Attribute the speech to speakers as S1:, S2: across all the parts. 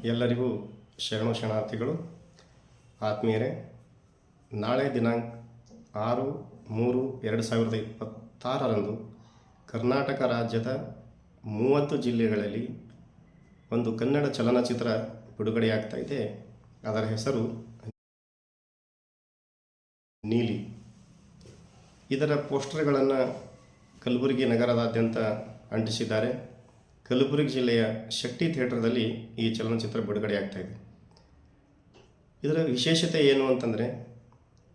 S1: ಎಲ್ಲರಿಗೂ ಶರಣು ಶರಣಾರ್ಥಿಗಳು. ಆತ್ಮೀಯರೇ, ನಾಳೆ ದಿನಾಂಕ 6/3/2026 ಕರ್ನಾಟಕ ರಾಜ್ಯದ 30 ಜಿಲ್ಲೆಗಳಲ್ಲಿ ಒಂದು ಕನ್ನಡ ಚಲನಚಿತ್ರ ಬಿಡುಗಡೆಯಾಗ್ತಾ ಇದೆ. ಅದರ ಹೆಸರು ನೀಲಿ. ಇದರ ಪೋಸ್ಟರ್ಗಳನ್ನು ಕಲಬುರಗಿ ನಗರದಾದ್ಯಂತ ಅಂಟಿಸಿದ್ದಾರೆ. ಕಲಬುರಗಿ ಜಿಲ್ಲೆಯ ಶಕ್ತಿ ಥಿಯೇಟರ್ದಲ್ಲಿ ಈ ಚಲನಚಿತ್ರ ಬಿಡುಗಡೆಯಾಗ್ತಾ ಇದೆ. ಇದರ ವಿಶೇಷತೆ ಏನು ಅಂತಂದರೆ,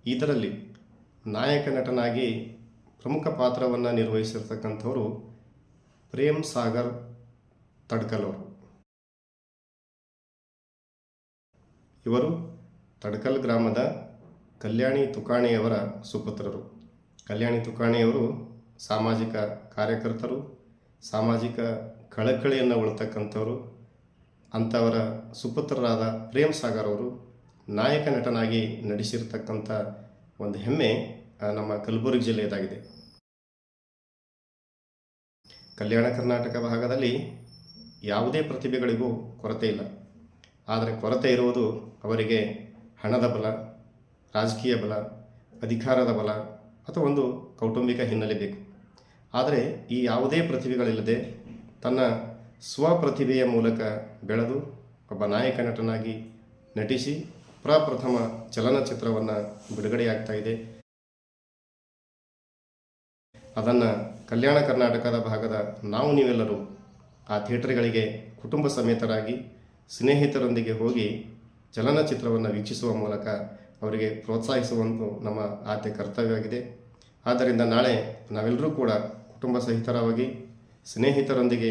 S1: ಇದರಲ್ಲಿ ನಾಯಕ ನಟನಾಗಿ ಪ್ರಮುಖ ಪಾತ್ರವನ್ನು ನಿರ್ವಹಿಸಿರ್ತಕ್ಕಂಥವರು ಪ್ರೇಮ್ ಸಾಗರ್ ತಡ್ಕಲ್ ಅವರು. ಇವರು ತಡ್ಕಲ್ ಗ್ರಾಮದ ಕಲ್ಯಾಣಿ ತುಕಾಣಿಯವರ ಸುಪುತ್ರರು. ಕಲ್ಯಾಣಿ ತುಕಾಣಿಯವರು ಸಾಮಾಜಿಕ ಕಾರ್ಯಕರ್ತರು, ಸಾಮಾಜಿಕ ಕಳಕಳಿಯನ್ನು ಉಳ್ತಕ್ಕಂಥವರು. ಅಂಥವರ ಸುಪುತ್ರರಾದ ಪ್ರೇಮ್ ಸಾಗರ್ ಅವರು ನಾಯಕ ನಟನಾಗಿ ನಡೆಸಿರ್ತಕ್ಕಂಥ ಒಂದು ಹೆಮ್ಮೆ ನಮ್ಮ ಕಲಬುರಗಿ ಜಿಲ್ಲೆಯದಾಗಿದೆ. ಕಲ್ಯಾಣ ಕರ್ನಾಟಕ ಭಾಗದಲ್ಲಿ ಯಾವುದೇ ಪ್ರತಿಭೆಗಳಿಗೂ ಕೊರತೆ ಇಲ್ಲ. ಆದರೆ ಕೊರತೆ ಇರುವುದು ಅವರಿಗೆ ಹಣದ ಬಲ, ರಾಜಕೀಯ ಬಲ, ಅಧಿಕಾರದ ಬಲ ಅಥವಾ ಒಂದು ಕೌಟುಂಬಿಕ ಹಿನ್ನೆಲೆ ಬೇಕು. ಆದರೆ ಈ ಯಾವುದೇ ಪ್ರತಿಭೆಗಳಿಲ್ಲದೆ ತನ್ನ ಸ್ವಪ್ರತಿಭೆಯ ಮೂಲಕ ಬೆಳೆದು ಒಬ್ಬ ನಾಯಕ ನಟನಾಗಿ ನಟಿಸಿ ಪ್ರಪ್ರಥಮ ಚಲನಚಿತ್ರವನ್ನು ಬಿಡುಗಡೆಯಾಗ್ತಾ ಇದೆ. ಅದನ್ನು ಕಲ್ಯಾಣ ಕರ್ನಾಟಕದ ಭಾಗದ ನಾವು ನೀವೆಲ್ಲರೂ ಆ ಥಿಯೇಟರ್ಗಳಿಗೆ ಕುಟುಂಬ ಸಮೇತರಾಗಿ ಸ್ನೇಹಿತರೊಂದಿಗೆ ಹೋಗಿ ಚಲನಚಿತ್ರವನ್ನು ವೀಕ್ಷಿಸುವ ಮೂಲಕ ಅವರಿಗೆ ಪ್ರೋತ್ಸಾಹಿಸುವಂತೂ ನಮ್ಮ ಆದ್ಯ ಕರ್ತವ್ಯವಾಗಿದೆ. ಆದ್ದರಿಂದ ನಾಳೆ ನಾವೆಲ್ಲರೂ ಕೂಡ ಕುಟುಂಬ ಸಹಿತರಾಗಿ ಸ್ನೇಹಿತರೊಂದಿಗೆ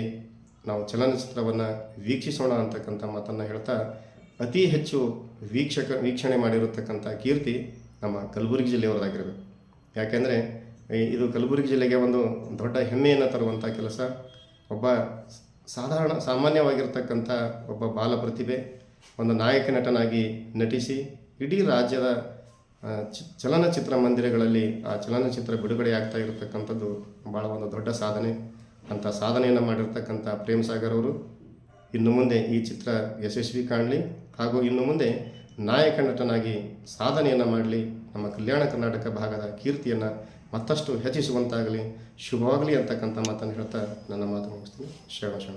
S1: ನಾವು ಚಲನಚಿತ್ರವನ್ನು ವೀಕ್ಷಿಸೋಣ ಅಂತಕ್ಕಂಥ ಮಾತನ್ನು ಹೇಳ್ತಾ, ಅತಿ ಹೆಚ್ಚು ವೀಕ್ಷಣೆ ಮಾಡಿರತಕ್ಕಂಥ ಕೀರ್ತಿ ನಮ್ಮ ಕಲಬುರಗಿ ಜಿಲ್ಲೆಯವರದಾಗಿರಬೇಕು. ಯಾಕೆಂದರೆ ಇದು ಕಲಬುರಗಿ ಜಿಲ್ಲೆಗೆ ಒಂದು ದೊಡ್ಡ ಹೆಮ್ಮೆಯನ್ನು ತರುವಂಥ ಕೆಲಸ. ಒಬ್ಬ ಸಾಮಾನ್ಯವಾಗಿರ್ತಕ್ಕಂಥ ಒಬ್ಬ ಬಾಲ ಪ್ರತಿಭೆ ಒಂದು ನಾಯಕ ನಟನಾಗಿ ನಟಿಸಿ ಇಡೀ ರಾಜ್ಯದ ಚಲನಚಿತ್ರ ಮಂದಿರಗಳಲ್ಲಿ ಆ ಚಲನಚಿತ್ರ ಬಿಡುಗಡೆಯಾಗ್ತಾ ಇರತಕ್ಕಂಥದ್ದು ಭಾಳ ಒಂದು ದೊಡ್ಡ ಸಾಧನೆ. ಅಂಥ ಸಾಧನೆಯನ್ನು ಮಾಡಿರ್ತಕ್ಕಂಥ ಪ್ರೇಮ್ ಸಾಗರ್ ಅವರು ಇನ್ನು ಮುಂದೆ ಈ ಚಿತ್ರ ಯಶಸ್ವಿ ಕಾಣಲಿ ಹಾಗೂ ಇನ್ನು ಮುಂದೆ ನಾಯಕ ನಟನಾಗಿ ಸಾಧನೆಯನ್ನು ಮಾಡಲಿ. ನಮ್ಮ ಕಲ್ಯಾಣ ಕರ್ನಾಟಕ ಭಾಗದ ಕೀರ್ತಿಯನ್ನು ಮತ್ತಷ್ಟು ಹೆಚ್ಚಿಸುವಂತಾಗಲಿ, ಶುಭವಾಗಲಿ ಅಂತಕ್ಕಂಥ ಮಾತನ್ನು ಹೇಳ್ತಾ ನನ್ನ ಮಾತು ಮುಗಿಸ್ತೀನಿ. ಶರಣ.